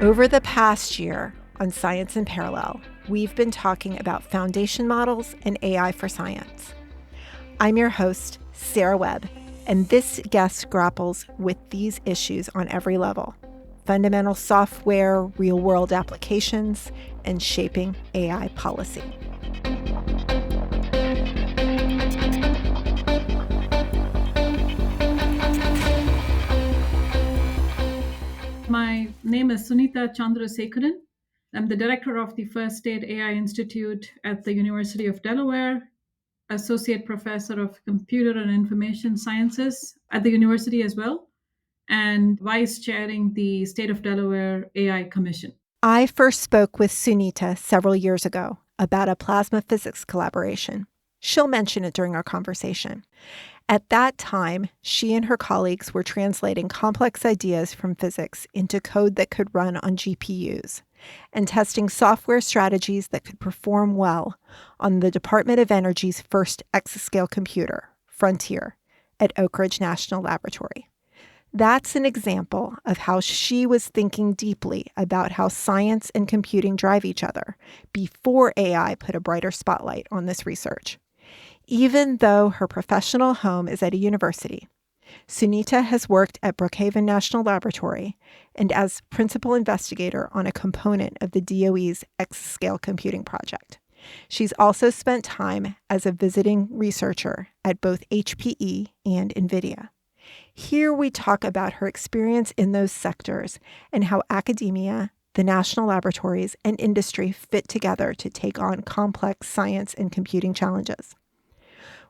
Over the past year on Science in Parallel, we've been talking about foundation models and AI for science. I'm your host, Sarah Webb, and this guest grapples with these issues on every level: fundamental software, real-world applications, and shaping AI policy. My name is Sunita Chandrasekaran. I'm the director of the First Aid AI Institute at the University of Delaware, associate professor of computer and information sciences at the university as well, and vice chairing the State of Delaware AI Commission. I first spoke with Sunita several years ago about a plasma physics collaboration. She'll mention it during our conversation. At that time, she and her colleagues were translating complex ideas from physics into code that could run on GPUs and testing software strategies that could perform well on the Department of Energy's first exascale computer, Frontier, at Oak Ridge National Laboratory. That's an example of how she was thinking deeply about how science and computing drive each other before AI put a brighter spotlight on this research. Even though her professional home is at a university, Sunita has worked at Brookhaven National Laboratory and as principal investigator on a component of the DOE's exascale computing project. She's also spent time as a visiting researcher at both HPE and NVIDIA. Here we talk about her experience in those sectors and how academia, the national laboratories, and industry fit together to take on complex science and computing challenges.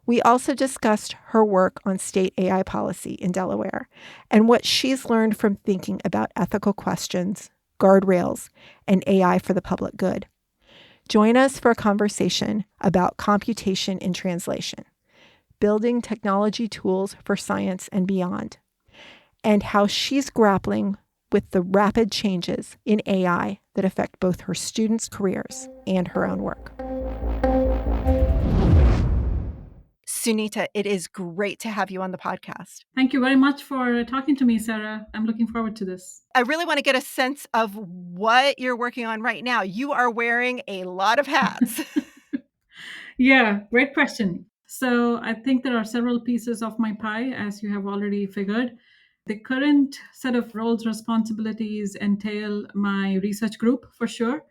We also discussed her work on state AI policy in Delaware and what she's learned from thinking about ethical questions, guardrails, and AI for the public good. Join us for a conversation about computation in translation, building technology tools for science and beyond, and how she's grappling with the rapid changes in AI that affect both her students' careers and her own work. Sunita, it is great to have you on the podcast. Thank you very much for talking to me, Sarah. I'm looking forward to this. I really want to get a sense of what you're working on right now. You are wearing a lot of hats. Yeah, great question. So I think there are several pieces of my pie, as you have already figured. The current set of roles, responsibilities entail my research group for sure,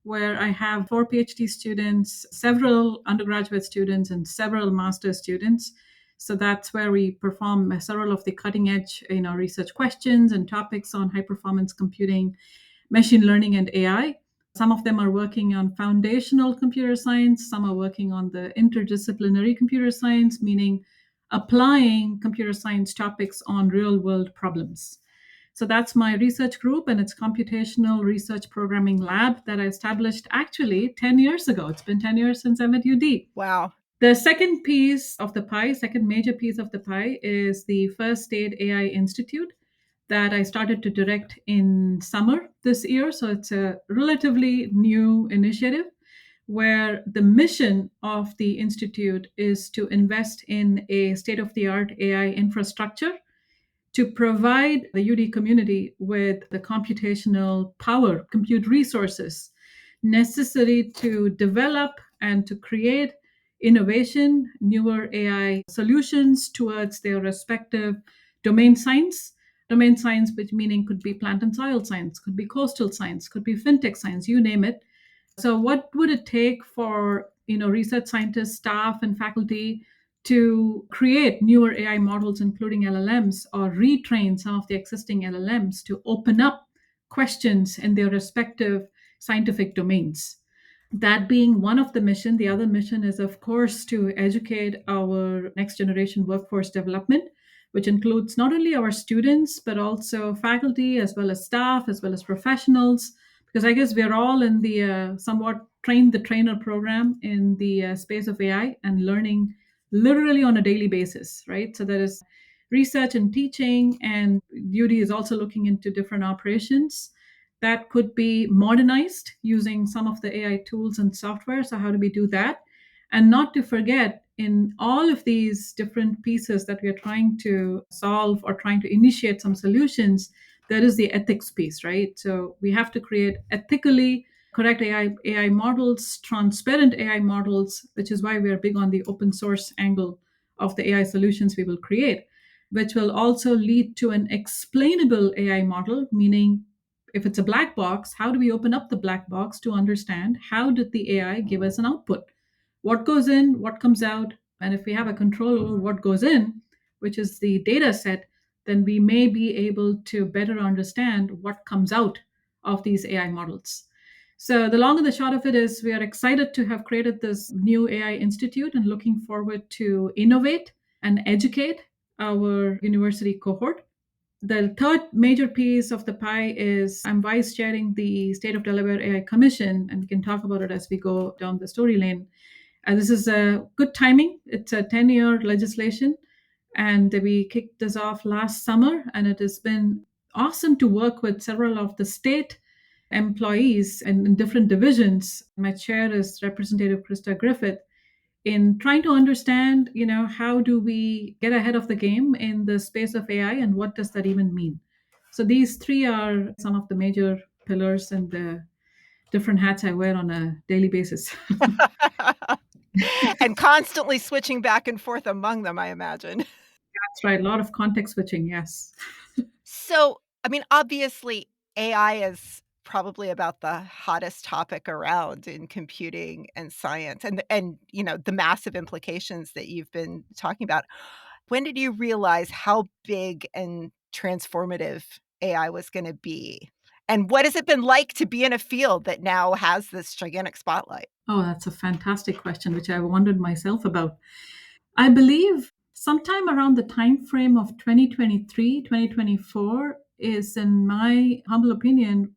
where I have 4 PhD students, several undergraduate students, and several master students. So that's where we perform several of the cutting edge, research questions and topics on high performance computing, machine learning, and AI. Some of them are working on foundational computer science. Some are working on the interdisciplinary computer science, meaning applying computer science topics on real world problems. So that's my research group, and it's Computational Research Programming Lab that I established actually 10 years ago. It's been 10 years since I'm at UD. Wow. The second piece of the pie, second major piece of the pie, is the First Aid AI Institute that I started to direct in summer this year. So it's a relatively new initiative where the mission of the Institute is to invest in a state of the art AI infrastructure to provide the UD community with the computational power, compute resources necessary to develop and to create innovation, newer AI solutions towards their respective domain science. Domain science, which meaning could be plant and soil science, could be coastal science, could be fintech science, you name it. So what would it take for research scientists, staff, and faculty to create newer AI models, including LLMs, or retrain some of the existing LLMs to open up questions in their respective scientific domains? That being one of the mission, the other mission is, of course, to educate our next generation workforce development, which includes not only our students, but also faculty, as well as staff, as well as professionals, because I guess we're all in the somewhat train the trainer program in the space of AI and learning literally on a daily basis, right? So there is research and teaching, and UD is also looking into different operations that could be modernized using some of the AI tools and software. So how do we do that? And not to forget, in all of these different pieces that we are trying to solve or trying to initiate some solutions, there is the ethics piece, right? So we have to create ethically correct AI models, transparent AI models, which is why we are big on the open source angle of the AI solutions we will create, which will also lead to an explainable AI model, meaning if it's a black box, how do we open up the black box to understand how did the AI give us an output? What goes in, what comes out, and if we have a control over what goes in, which is the data set, then we may be able to better understand what comes out of these AI models. So, the long and the short of it is, we are excited to have created this new AI Institute and looking forward to innovate and educate our university cohort. The third major piece of the pie is I'm vice chairing the State of Delaware AI Commission, and we can talk about it as we go down the story lane. And this is a good timing. It's a 10-year legislation, and we kicked this off last summer, and it has been awesome to work with several of the state employees in different divisions. My chair is Representative Krista Griffith, in trying to understand, how do we get ahead of the game in the space of AI and what does that even mean? So these three are some of the major pillars and the different hats I wear on a daily basis. And constantly switching back and forth among them, I imagine. That's right. A lot of context switching. Yes. So, I mean, obviously, AI is probably about the hottest topic around in computing and science and the massive implications that you've been talking about. When did you realize how big and transformative AI was gonna be? And what has it been like to be in a field that now has this gigantic spotlight? Oh, that's a fantastic question, which I wondered myself about. I believe sometime around the time frame of 2023, 2024 is, in my humble opinion,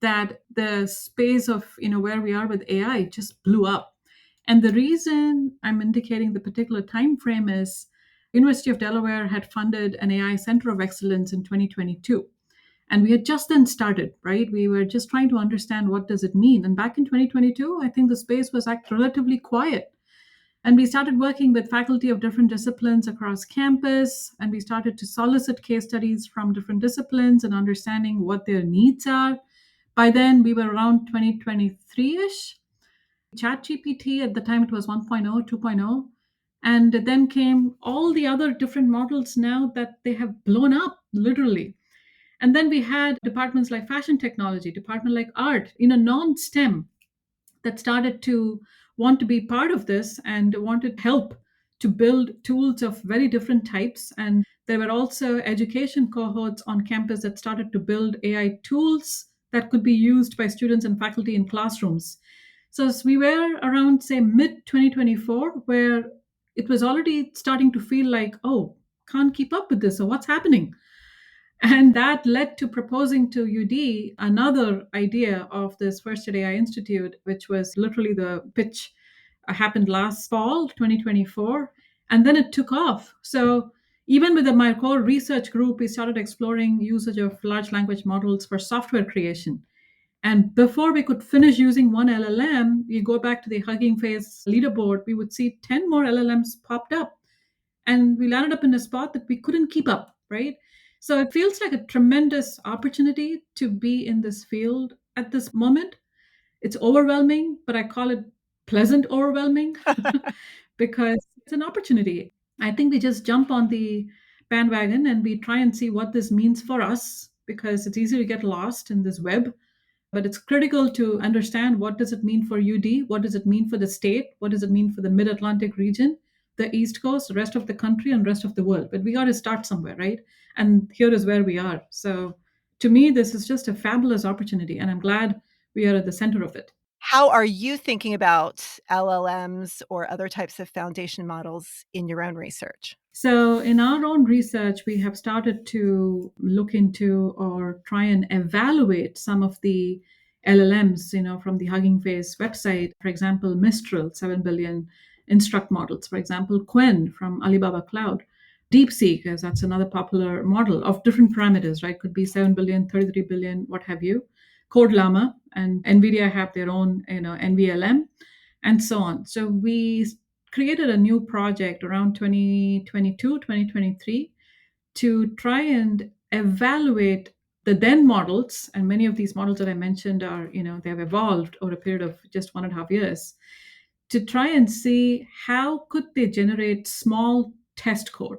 that the space of where we are with AI just blew up. And the reason I'm indicating the particular time frame is University of Delaware had funded an AI Center of Excellence in 2022. And we had just then started, right? We were just trying to understand what does it mean. And back in 2022, I think the space was relatively quiet. And we started working with faculty of different disciplines across campus, and we started to solicit case studies from different disciplines and understanding what their needs are. By then, we were around 2023 ish. ChatGPT at the time, it was 1.0, 2.0. And then came all the other different models now that they have blown up, literally. And then we had departments like fashion technology, department like art, non-STEM, that started to want to be part of this and wanted help to build tools of very different types. And there were also education cohorts on campus that started to build AI tools that could be used by students and faculty in classrooms. So as we were around, say, mid 2024, where it was already starting to feel like, oh, can't keep up with this. So what's happening? And that led to proposing to UD another idea of this First AI Institute, which was literally the pitch happened last fall, 2024. And then it took off. So even with my core research group, we started exploring usage of large language models for software creation. And before we could finish using one LLM, you go back to the Hugging Face leaderboard, we would see 10 more LLMs popped up, and we landed up in a spot that we couldn't keep up, right? So it feels like a tremendous opportunity to be in this field at this moment. It's overwhelming, but I call it pleasant overwhelming because it's an opportunity. I think we just jump on the bandwagon and we try and see what this means for us, because it's easy to get lost in this web, but it's critical to understand what does it mean for UD, what does it mean for the state, what does it mean for the mid-Atlantic region, the East Coast, the rest of the country, and rest of the world. But we got to start somewhere, right? And here is where we are. So to me, this is just a fabulous opportunity, and I'm glad we are at the center of it. How are you thinking about LLMs or other types of foundation models in your own research? So, in our own research, we have started to look into or try and evaluate some of the LLMs, from the Hugging Face website. For example, Mistral, 7 billion instruct models. For example, Quen from Alibaba Cloud. DeepSeek, as that's another popular model of different parameters, right? Could be 7 billion, 33 billion, what have you. Code Llama and NVIDIA have their own, NVLM, and so on. So we created a new project around 2022, 2023 to try and evaluate the then models. And many of these models that I mentioned are, they have evolved over a period of just 1.5 years, to try and see how could they generate small test code,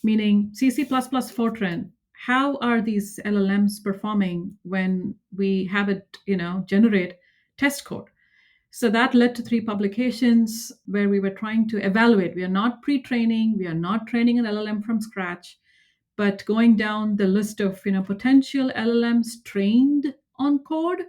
meaning C++, Fortran. How are these LLMs performing when we have it, generate test code? So that led to three publications where we were trying to evaluate. We are not pre-training, we are not training an LLM from scratch, but going down the list of potential LLMs trained on code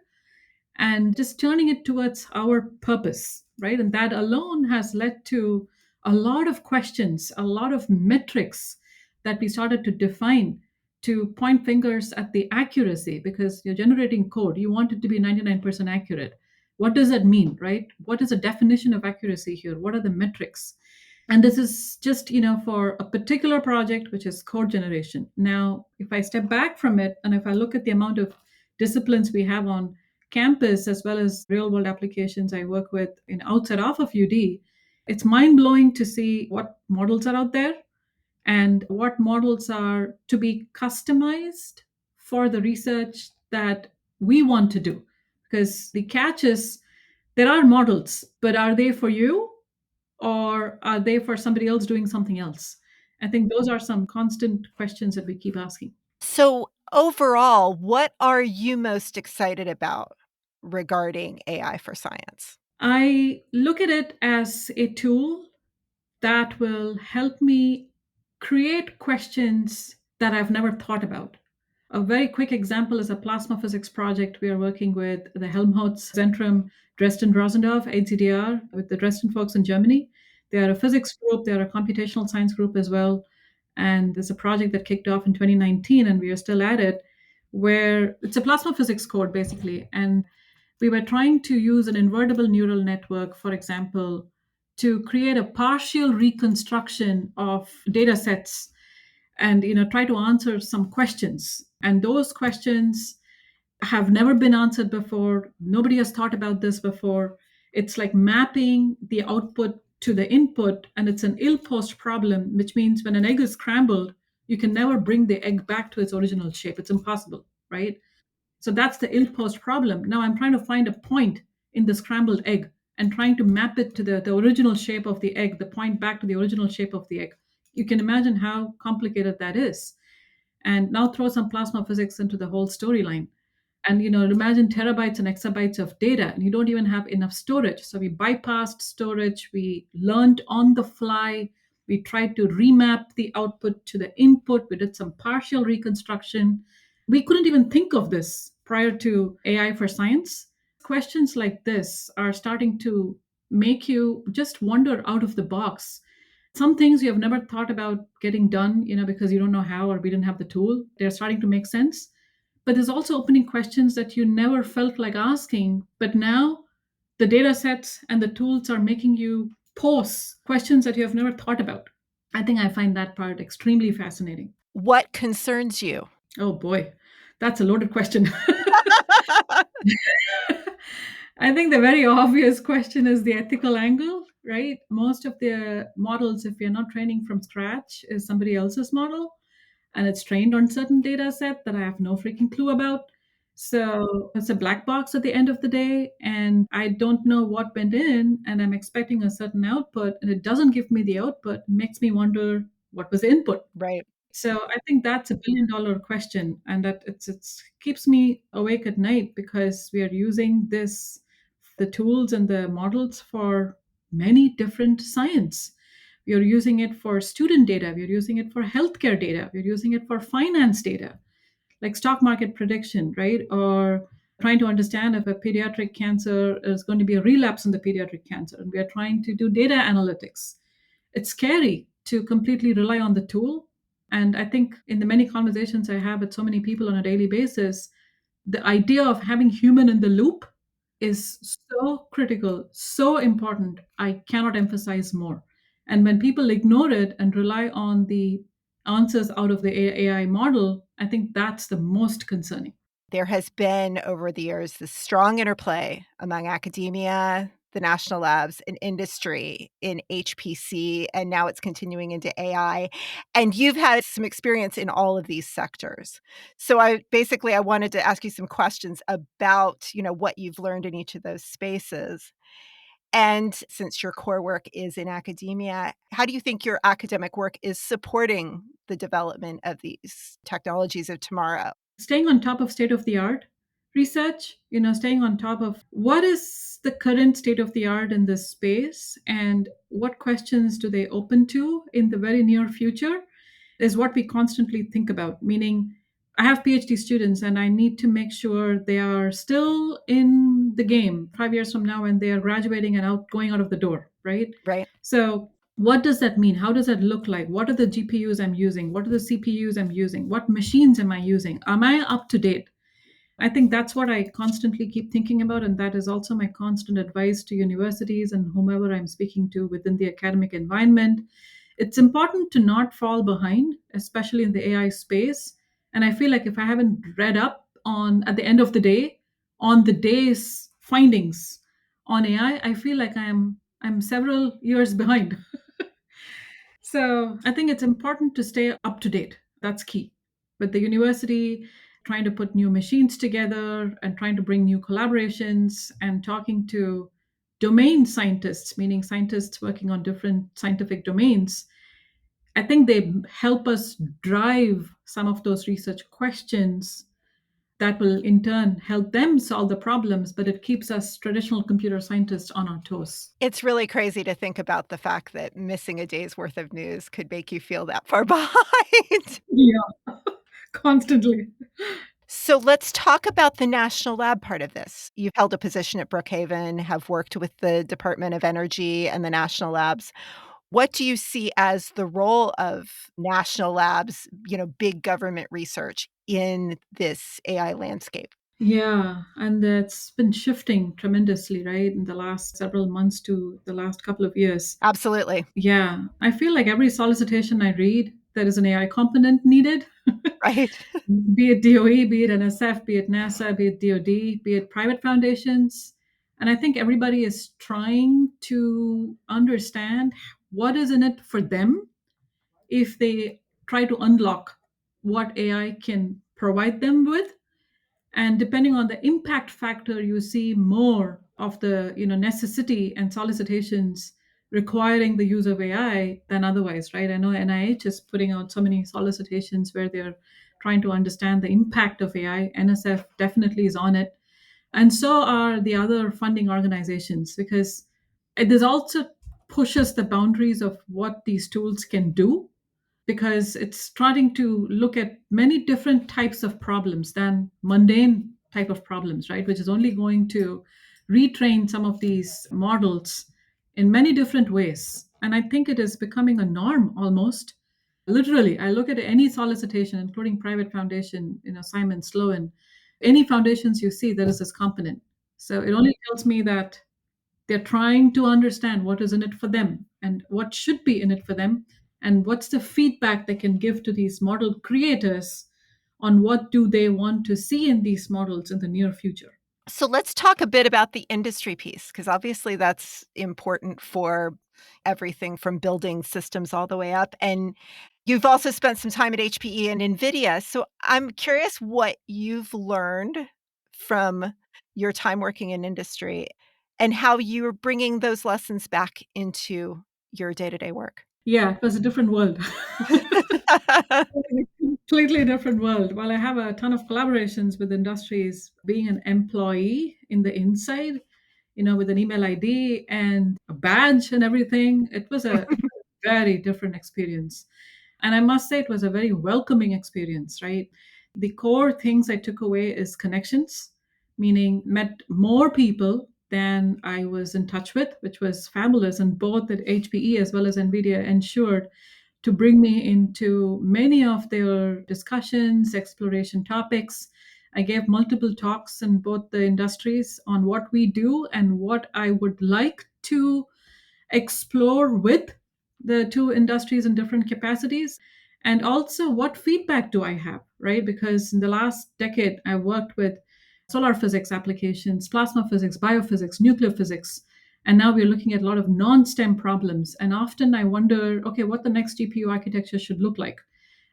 and just turning it towards our purpose, right? And that alone has led to a lot of questions, a lot of metrics that we started to define to point fingers at the accuracy, because you're generating code, you want it to be 99% accurate. What does that mean, right? What is the definition of accuracy here? What are the metrics? And this is just for a particular project, which is code generation. Now if I step back from it and if I look at the amount of disciplines we have on campus as well as real world applications I work with in outside of UD, it's mind blowing to see what models are out there and what models are to be customized for the research that we want to do. Because the catch is, there are models, but are they for you or are they for somebody else doing something else? I think those are some constant questions that we keep asking. So, overall, what are you most excited about regarding AI for science? I look at it as a tool that will help me create questions that I've never thought about. A very quick example is a plasma physics project we are working with the Helmholtz Zentrum Dresden-Rosendorf, HCDR, with the Dresden folks in Germany. They are a physics group, they are a computational science group as well. And there's a project that kicked off in 2019, and we are still at it, where it's a plasma physics code basically. And we were trying to use an invertible neural network, for example, to create a partial reconstruction of data sets and try to answer some questions. And those questions have never been answered before. Nobody has thought about this before. It's like mapping the output to the input, and it's an ill post problem, which means when an egg is scrambled, you can never bring the egg back to its original shape. It's impossible, right? So that's the ill post problem. Now I'm trying to find a point in the scrambled egg and trying to map it to the original shape of the egg, the point back to the original shape of the egg. You can imagine how complicated that is. And now throw some plasma physics into the whole storyline. And imagine terabytes and exabytes of data, and you don't even have enough storage. So we bypassed storage, we learned on the fly, we tried to remap the output to the input, we did some partial reconstruction. We couldn't even think of this prior to AI for science. Questions like this are starting to make you just wonder out of the box. Some things you have never thought about getting done, because you don't know how or we didn't have the tool, they're starting to make sense. But there's also opening questions that you never felt like asking, but now the data sets and the tools are making you pose questions that you have never thought about. I think I find that part extremely fascinating. What concerns you? Oh boy, that's a loaded question. I think the very obvious question is the ethical angle, right? Most of the models, if you're not training from scratch, is somebody else's model and it's trained on certain data set that I have no freaking clue about. So it's a black box at the end of the day, and I don't know what went in, and I'm expecting a certain output, and it doesn't give me the output. It makes me wonder what was the input. Right. So I think that's a billion-dollar question, and that it's keeps me awake at night because we are using the tools and the models for many different science. We are using it for student data, we are using it for healthcare data, we're using it for finance data, like stock market prediction, right? Or trying to understand if a pediatric cancer is going to be a relapse in the pediatric cancer. And we are trying to do data analytics. It's scary to completely rely on the tool. And I think in the many conversations I have with so many people on a daily basis, the idea of having human in the loop is so critical, so important. I cannot emphasize more. And when people ignore it and rely on the answers out of the AI model, I think that's the most concerning. There has been over the years this strong interplay among academia, the national labs and industry in HPC, and now it's continuing into AI. And you've had some experience in all of these sectors. So I wanted to ask you some questions about, what you've learned in each of those spaces. And since your core work is in academia, how do you think your academic work is supporting the development of these technologies of tomorrow? Staying on top of state of the art research, staying on top of what is the current state of the art in this space and what questions do they open to in the very near future is what we constantly think about. Meaning, I have PhD students and I need to make sure they are still in the game 5 years from now when they are graduating and going out of the door, right? Right? So, what does that mean? How does that look like? What are the GPUs I'm using? What are the CPUs I'm using? What machines am I using? Am I up to date? I think that's what I constantly keep thinking about. And that is also my constant advice to universities and whomever I'm speaking to within the academic environment. It's important to not fall behind, especially in the AI space. And I feel like if I haven't read up on, at the end of the day, on the day's findings on AI, I feel like I'm several years behind. So I think it's important to stay up to date. That's key. With the university, trying to put new machines together and trying to bring new collaborations and talking to domain scientists, meaning scientists working on different scientific domains, I think they help us drive some of those research questions that will in turn help them solve the problems, but it keeps us traditional computer scientists on our toes. It's really crazy to think about the fact that missing a day's worth of news could make you feel that far behind. Yeah, constantly. So let's talk about the national lab part of this. You've held a position at Brookhaven, have worked with the Department of Energy and the national labs. What do you see as the role of national labs, big government research in this AI landscape? Yeah, and that's been shifting tremendously, right, in the last several months to the last couple of years. Absolutely. Yeah, I feel like every solicitation I read, there is an AI component needed, Right. be it DOE, be it NSF, be it NASA, be it DoD, be it private foundations. And I think everybody is trying to understand what is in it for them if they try to unlock what AI can provide them with. And depending on the impact factor, you see more of the necessity and solicitations requiring the use of AI than otherwise, right? I know NIH is putting out so many solicitations where they're trying to understand the impact of AI. NSF definitely is on it, and so are the other funding organizations, because this also pushes the boundaries of what these tools can do, because it's starting to look at many different types of problems than mundane type of problems, right? Which is only going to retrain some of these models in many different ways. And I think it is becoming a norm almost. Literally, I look at any solicitation, including private foundation, Simon Sloan, any foundations you see, there is this component. So it only tells me that they're trying to understand what is in it for them and what should be in it for them, and what's the feedback they can give to these model creators on what do they want to see in these models in the near future. So let's talk a bit about the industry piece, because obviously that's important for everything from building systems all the way up. And you've also spent some time at HPE and NVIDIA. So I'm curious what you've learned from your time working in industry and how you're bringing those lessons back into your day-to-day work. Yeah, it was a different world. A completely different world. While I have a ton of collaborations with industries, being an employee in the inside, with an email ID and a badge and everything, it was a very different experience. And I must say, it was a very welcoming experience, right? The core things I took away is connections, meaning met more people than I was in touch with, which was fabulous. And both at HPE as well as NVIDIA ensured to bring me into many of their discussions, exploration topics. I gave multiple talks in both the industries on what we do and what I would like to explore with the two industries in different capacities. And also, what feedback do I have, right? Because in the last decade, I worked with solar physics applications, plasma physics, biophysics, nuclear physics. And now we're looking at a lot of non-STEM problems. And often I wonder, okay, what the next GPU architecture should look like.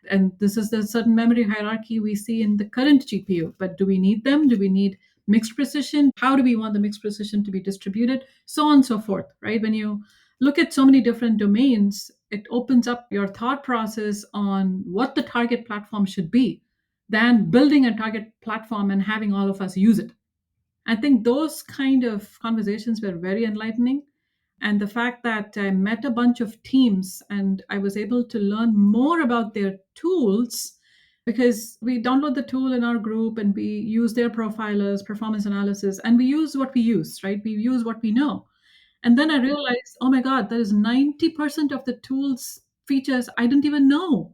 And this is the certain memory hierarchy we see in the current GPU. But do we need them? Do we need mixed precision? How do we want the mixed precision to be distributed? So on and so forth, right? When you look at so many different domains, it opens up your thought process on what the target platform should be than building a target platform and having all of us use it. I think those kind of conversations were very enlightening. And the fact that I met a bunch of teams and I was able to learn more about their tools, because we download the tool in our group and we use their profilers, performance analysis, and we use what we use, right? We use what we know. And then I realized, oh my God, there is 90% of the tool's features I didn't even know.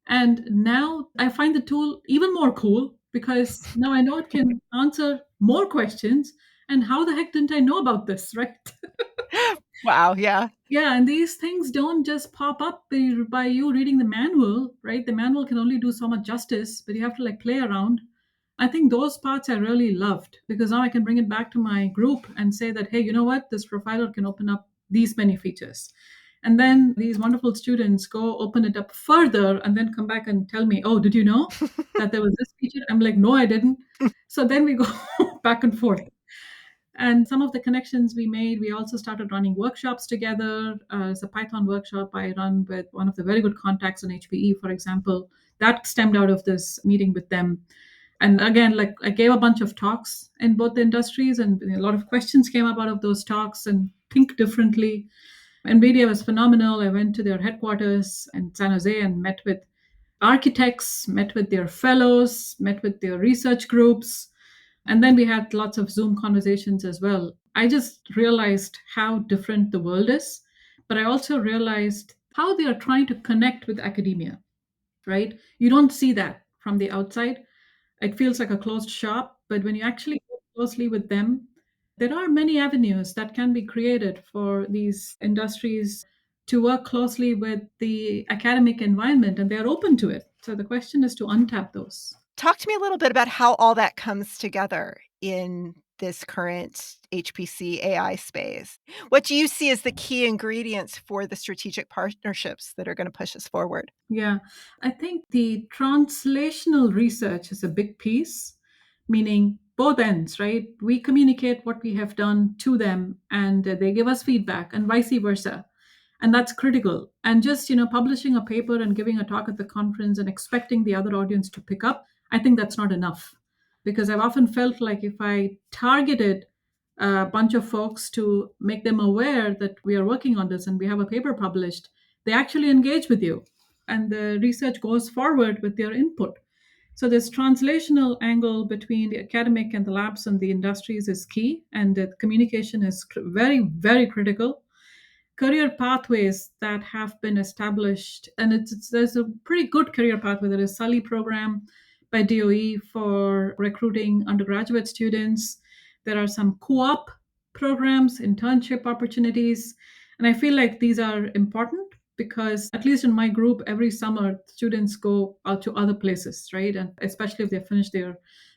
And now I find the tool even more cool because now I know it can answer more questions. And how the heck didn't I know about this, right? Wow. Yeah. Yeah, and these things don't just pop up by you reading the manual, right? The manual can only do so much justice, but you have to like play around. I think those parts I really loved because now I can bring it back to my group and say that, hey, you know what? This profiler can open up these many features. And then these wonderful students go open it up further and then come back and tell me, oh, did you know that there was this feature? I'm like, no, I didn't. So then we go back and forth. And some of the connections we made, we also started running workshops together. It's a Python workshop I run with one of the very good contacts in HPE, for example. That stemmed out of this meeting with them. And again, like I gave a bunch of talks in both the industries, and a lot of questions came up out of those talks and think differently. NVIDIA was phenomenal. I went to their headquarters in San Jose and met with architects, met with their fellows, met with their research groups. And then we had lots of Zoom conversations as well. I just realized how different the world is, but I also realized how they are trying to connect with academia, right? You don't see that from the outside. It feels like a closed shop, but when you actually work closely with them, there are many avenues that can be created for these industries to work closely with the academic environment, and they're open to it. So the question is to untap those. Talk to me a little bit about how all that comes together in this current HPC AI space. What do you see as the key ingredients for the strategic partnerships that are going to push us forward? Yeah, I think the translational research is a big piece, meaning both ends, right? We communicate what we have done to them and they give us feedback and vice versa. And that's critical. And just, publishing a paper and giving a talk at the conference and expecting the other audience to pick up, I think that's not enough. Because I've often felt like if I targeted a bunch of folks to make them aware that we are working on this and we have a paper published, they actually engage with you and the research goes forward with their input. So this translational angle between the academic and the labs and the industries is key, and the communication is very, very critical. Career pathways that have been established, and there's a pretty good career pathway. There is Sully program by DOE for recruiting undergraduate students. There are some co-op programs, internship opportunities, and I feel like these are important because at least in my group, every summer students go out to other places, right? And especially if they finish their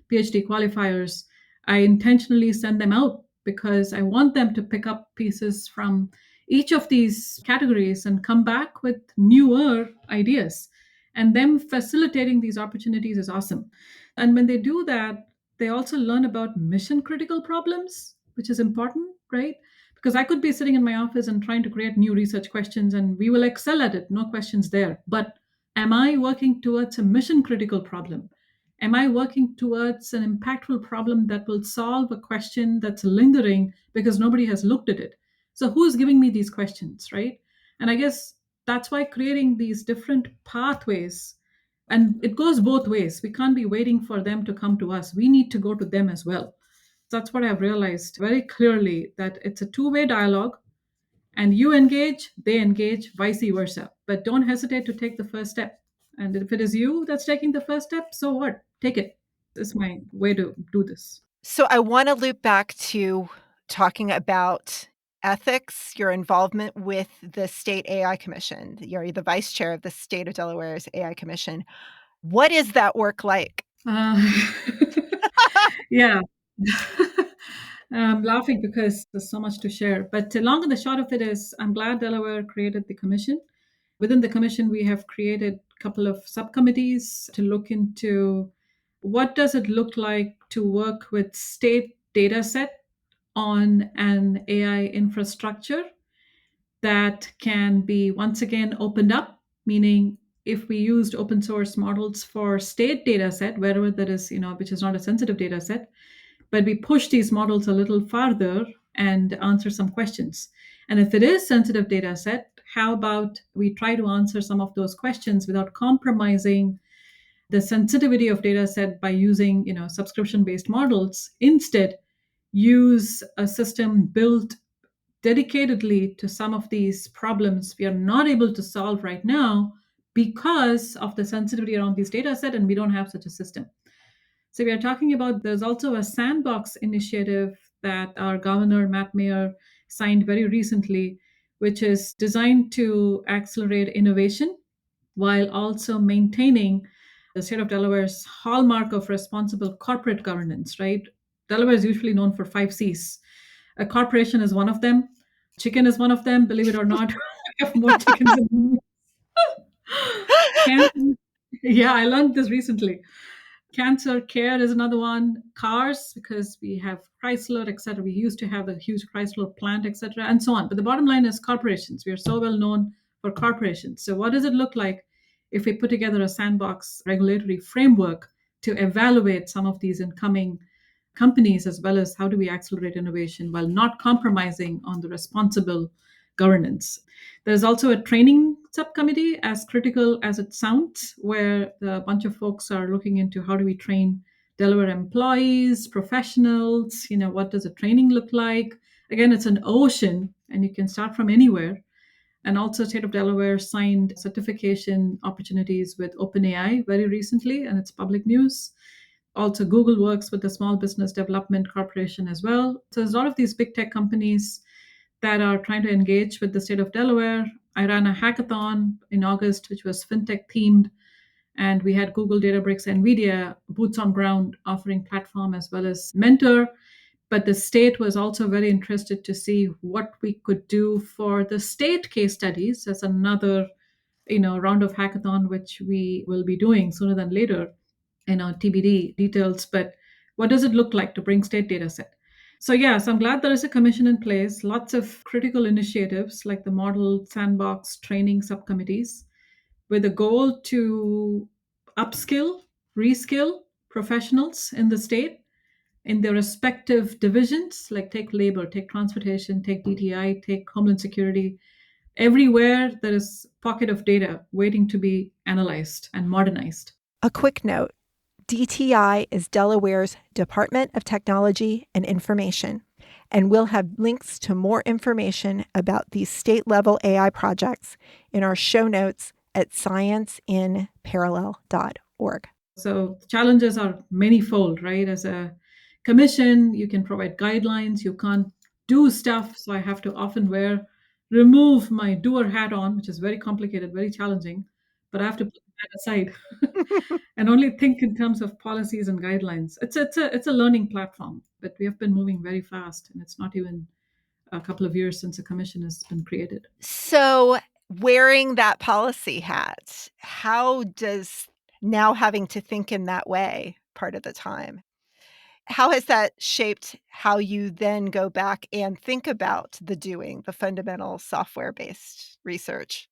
PhD qualifiers, I intentionally send them out because I want them to pick up pieces from each of these categories and come back with newer ideas. And them facilitating these opportunities is awesome. And when they do that, they also learn about mission critical problems, which is important, right? Because I could be sitting in my office and trying to create new research questions and we will excel at it, no questions there. But am I working towards a mission critical problem? Am I working towards an impactful problem that will solve a question that's lingering because nobody has looked at it? So, who's giving me these questions, right? And I guess that's why creating these different pathways, and it goes both ways. We can't be waiting for them to come to us. We need to go to them as well. That's what I've realized very clearly that it's a two-way dialogue and you engage, they engage, vice versa. But don't hesitate to take the first step. And if it is you that's taking the first step, so what? Take it. This is my way to do this. So I want to loop back to talking about ethics, your involvement with the State AI Commission. You're the vice chair of the State of Delaware's AI Commission. What is that work like? Uh, yeah. I'm laughing because there's so much to share. But the long and the short of it is, I'm glad Delaware created the commission. Within the commission, we have created a couple of subcommittees to look into what does it look like to work with state data set on an AI infrastructure that can be once again opened up, meaning if we used open source models for state data set, wherever that is, which is not a sensitive data set, but we push these models a little farther and answer some questions. And if it is sensitive data set, how about we try to answer some of those questions without compromising the sensitivity of data set by using, subscription based models. Instead, use a system built dedicatedly to some of these problems we are not able to solve right now because of the sensitivity around these data set, and we don't have such a system. So we are talking about, there's also a sandbox initiative that our governor, Matt Mayer, signed very recently, which is designed to accelerate innovation while also maintaining the state of Delaware's hallmark of responsible corporate governance, right? Delaware is usually known for 5 C's. A corporation is one of them. Chicken is one of them, believe it or not. I have more chickens than Cancer. Yeah, I learned this recently. Cancer care is another one. Cars, because we have Chrysler, etc. We used to have a huge Chrysler plant, etc., and so on. But the bottom line is corporations. We are so well known for corporations. So, what does it look like if we put together a sandbox regulatory framework to evaluate some of these incoming companies, as well as how do we accelerate innovation while not compromising on the responsible governance? There's also a training subcommittee, as critical as it sounds, where a bunch of folks are looking into how do we train Delaware employees, professionals, what does the training look like? Again, it's an ocean and you can start from anywhere. And also, state of Delaware signed certification opportunities with OpenAI very recently, and it's public news. Also, Google works with the Small Business Development Corporation as well. So there's a lot of these big tech companies that are trying to engage with the state of Delaware. I ran a hackathon in August, which was fintech themed, and we had Google, Databricks, NVIDIA boots on ground offering platform as well as mentor. But the state was also very interested to see what we could do for the state case studies. That's another, round of hackathon which we will be doing sooner than later, TBD details. But what does it look like to bring state data set? So yes, I'm glad there is a commission in place, lots of critical initiatives like the model sandbox training subcommittees with a goal to upskill, reskill professionals in the state in their respective divisions, like take labor, take transportation, take DTI, take homeland security. Everywhere there is pocket of data waiting to be analyzed and modernized. A quick note: DTI is Delaware's Department of Technology and Information, and we'll have links to more information about these state-level AI projects in our show notes at scienceinparallel.org. So the challenges are manifold, right? As a commission, you can provide guidelines, you can't do stuff. So I have to often remove my doer hat on, which is very complicated, very challenging, but I have to put that aside and only think in terms of policies and guidelines. It's a learning platform, but we have been moving very fast, and it's not even a couple of years since a commission has been created. So, wearing that policy hat, how does now having to think in that way part of the time, how has that shaped how you then go back and think about the fundamental software-based research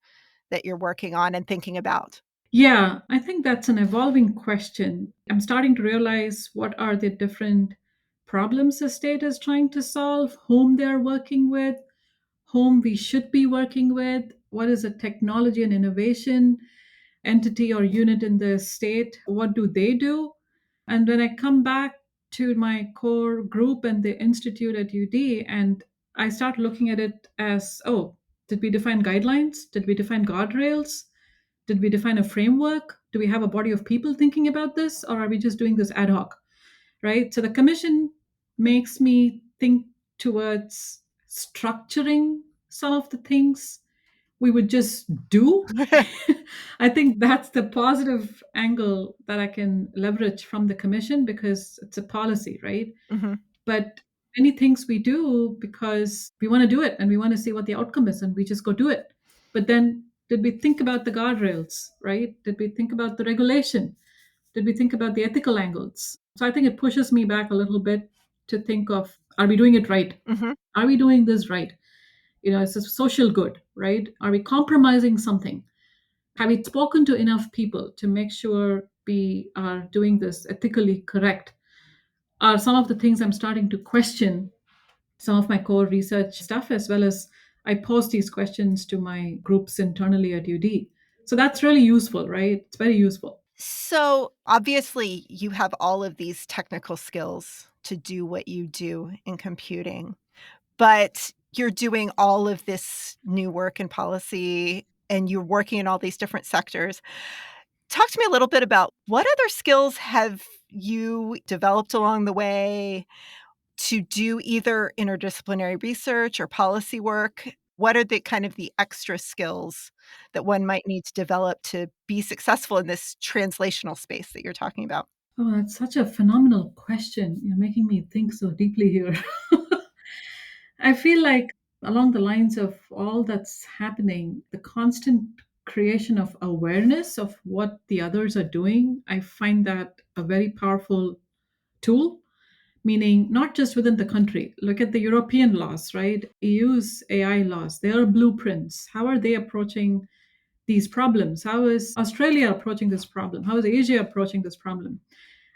that you're working on and thinking about? Yeah, I think that's an evolving question. I'm starting to realize what are the different problems the state is trying to solve, whom they're working with, whom we should be working with, what is a technology and innovation entity or unit in the state, what do they do? And when I come back to my core group and the institute at UD, and I start looking at it as, oh, did we define guidelines? Did we define guardrails? Did we define a framework? Do we have a body of people thinking about this? Or are we just doing this ad hoc? Right? So the commission makes me think towards structuring some of the things we would just do. I think that's the positive angle that I can leverage from the commission because it's a policy, right? Mhm. But Many things we do because we want to do it and we want to see what the outcome is and we just go do it. But then did we think about the guardrails, right? Did we think about the regulation? Did we think about the ethical angles? So I think it pushes me back a little bit to think of, are we doing it right? Hmm. Are we doing this right? It's a social good, right? Are we compromising something? Have we spoken to enough people to make sure we are doing this ethically correct? Are some of the things I'm starting to question some of my core research stuff, as well as I pose these questions to my groups internally at UD. So that's really useful, right? It's very useful. So obviously, you have all of these technical skills to do what you do in computing, but you're doing all of this new work in policy and you're working in all these different sectors. Talk to me a little bit about what other skills have you developed along the way to do either interdisciplinary research or policy work? What are the kind of the extra skills that one might need to develop to be successful in this translational space that you're talking about? Oh, that's such a phenomenal question. You're making me think so deeply here. I feel like, along the lines of all that's happening, the constant creation of awareness of what the others are doing, I find that a very powerful tool. Meaning, not just within the country. Look at the European laws, right? EU's AI laws, their blueprints. How are they approaching these problems? How is Australia approaching this problem? How is Asia approaching this problem?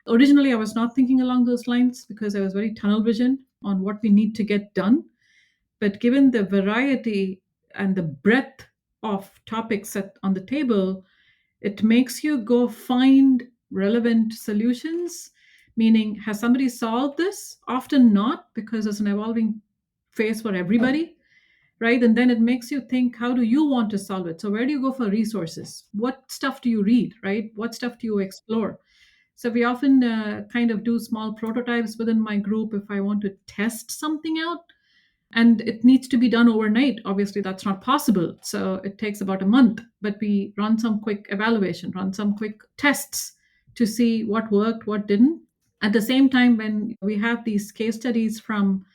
Originally, I was not thinking along those lines because I was very tunnel vision on what we need to get done. But given the variety and the breadth of topics on the table, it makes you go find relevant solutions. Meaning, has somebody solved this? Often not, because it's an evolving phase for everybody, right? And then it makes you think, how do you want to solve it? So, where do you go for resources? What stuff do you read, right? What stuff do you explore? So, we often kind of do small prototypes within my group if I want to test something out, and it needs to be done overnight. Obviously that's not possible, so it takes about a month, but we run some quick evaluation, run some quick tests to see what worked, what didn't. At the same time, when we have these case studies from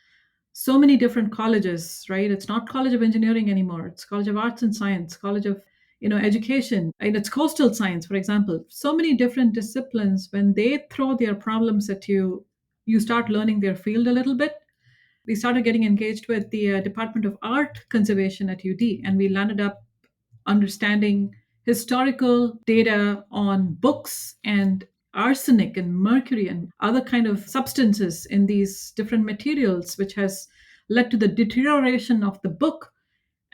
so many different colleges, right? It's not College of Engineering anymore, it's College of Arts and Science, College of education, and it's coastal science, for example. So many different disciplines, when they throw their problems at you, you start learning their field a little bit. We started getting engaged with the Department of Art Conservation at UD, and we landed up understanding historical data on books and arsenic and mercury and other kind of substances in these different materials, which has led to the deterioration of the book.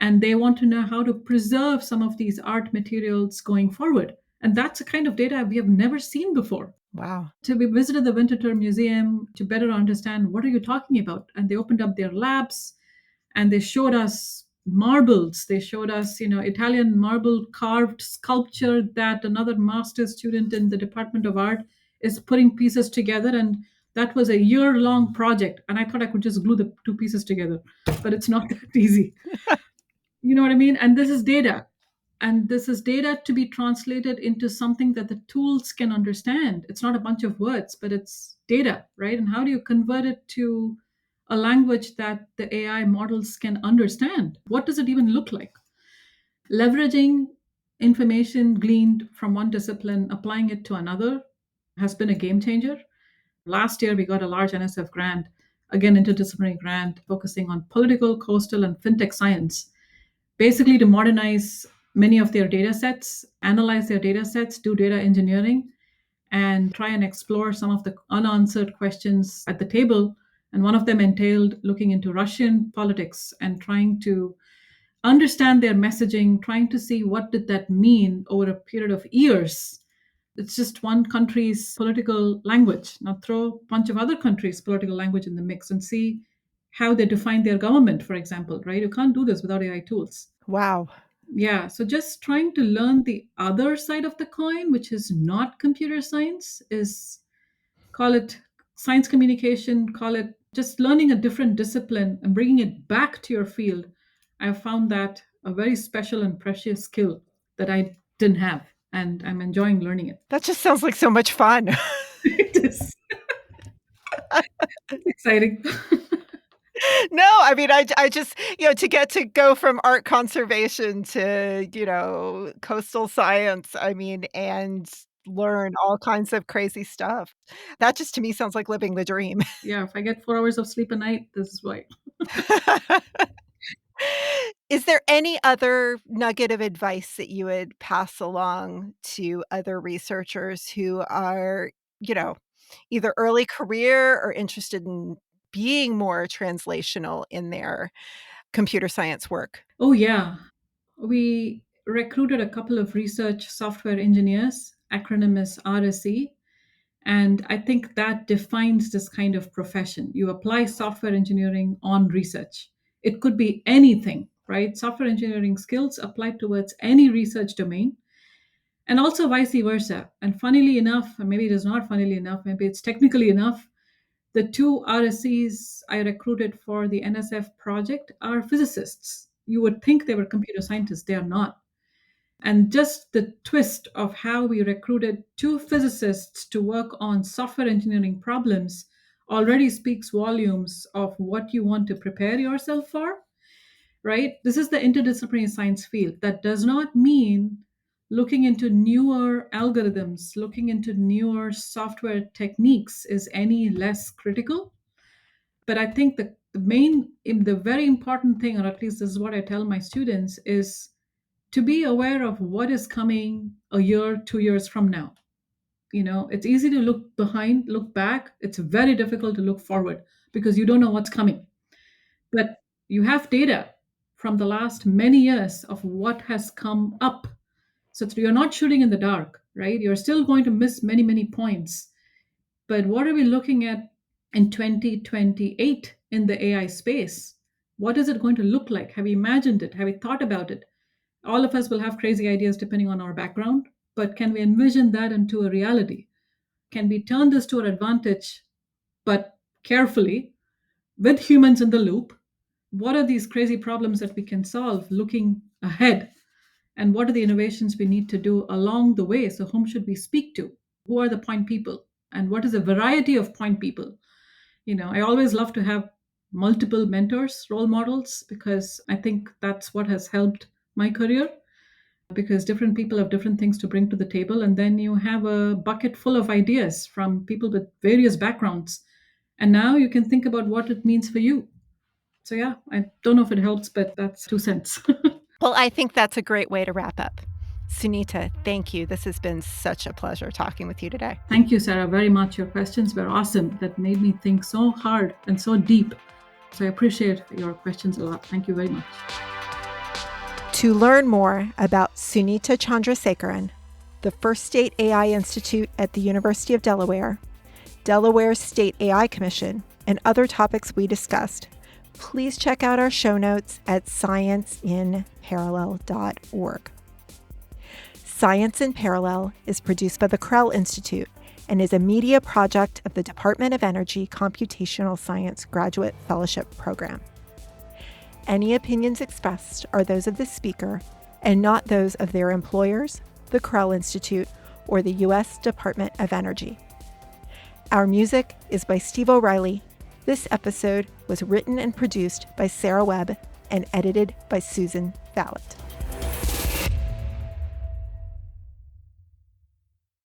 And they want to know how to preserve some of these art materials going forward. And that's a kind of data we have never seen before. Wow. So we visited the Winterthur Museum to better understand what are you talking about. And they opened up their labs and they showed us marbles. They showed us, Italian marble carved sculpture that another master's student in the Department of Art is putting pieces together. And that was a year-long project. And I thought I could just glue the two pieces together, but it's not that easy. You know what I mean? And this is data. And this is data to be translated into something that the tools can understand. It's not a bunch of words, but it's data, right? And how do you convert it to a language that the AI models can understand? What does it even look like? Leveraging information gleaned from one discipline, applying it to another has been a game changer. Last year, we got a large NSF grant, again, interdisciplinary grant, focusing on political, coastal, and fintech science, basically to modernize many of their data sets, analyze their data sets, do data engineering, and try and explore some of the unanswered questions at the table. And one of them entailed looking into Russian politics and trying to understand their messaging, trying to see what did that mean over a period of years. It's just one country's political language. Now throw a bunch of other countries' political language in the mix and see how they define their government, for example, right? You can't do this without AI tools. Wow. Yeah, so just trying to learn the other side of the coin, which is not computer science, is, call it science communication, call it just learning a different discipline and bringing it back to your field. I found that a very special and precious skill that I didn't have, and I'm enjoying learning it. That just sounds like so much fun. It is exciting. No, I mean, I just, to get to go from art conservation to, coastal science, I mean, and learn all kinds of crazy stuff. That just to me sounds like living the dream. Yeah, if I get 4 hours of sleep a night, this is why. Is there any other nugget of advice that you would pass along to other researchers who are, you know, either early career or interested in being more translational in their computer science work? Oh, yeah. We recruited a couple of research software engineers, acronym is RSE. And I think that defines this kind of profession. You apply software engineering on research. It could be anything, right? Software engineering skills applied towards any research domain, and also vice versa. And funnily enough, and maybe it is not funnily enough, maybe it's technically enough, the two RSCs I recruited for the NSF project are physicists. You would think they were computer scientists, they are not. And just the twist of how we recruited two physicists to work on software engineering problems already speaks volumes of what you want to prepare yourself for, right? This is the interdisciplinary science field. That does not mean looking into newer algorithms, looking into newer software techniques is any less critical. But I think the very important thing, or at least this is what I tell my students, is to be aware of what is coming a year, 2 years from now. It's easy to look behind, look back. It's very difficult to look forward because you don't know what's coming. But you have data from the last many years of what has come up. So you're not shooting in the dark, right? You're still going to miss many, many points. But what are we looking at in 2028 in the AI space? What is it going to look like? Have you imagined it? Have you thought about it? All of us will have crazy ideas depending on our background, but can we envision that into a reality? Can we turn this to our advantage, but carefully, with humans in the loop? What are these crazy problems that we can solve looking ahead? And what are the innovations we need to do along the way? So, whom should we speak to? Who are the point people? And what is a variety of point people? I always love to have multiple mentors, role models, because I think that's what has helped my career, because different people have different things to bring to the table. And then you have a bucket full of ideas from people with various backgrounds. And now you can think about what it means for you. So, yeah, I don't know if it helps, but that's 2 cents. Well, I think that's a great way to wrap up. Sunita, thank you. This has been such a pleasure talking with you today. Thank you, Sarah, very much. Your questions were awesome. That made me think so hard and so deep. So I appreciate your questions a lot. Thank you very much. To learn more about Sunita Chandrasekaran, the First State AI Institute at the University of Delaware, Delaware's State AI Commission, and other topics we discussed, please check out our show notes at scienceinparallel.org. Science in Parallel is produced by the Krell Institute and is a media project of the Department of Energy Computational Science Graduate Fellowship Program. Any opinions expressed are those of the speaker and not those of their employers, the Krell Institute, or the U.S. Department of Energy. Our music is by Steve O'Reilly. This episode was written and produced by Sarah Webb and edited by Susan Fallett.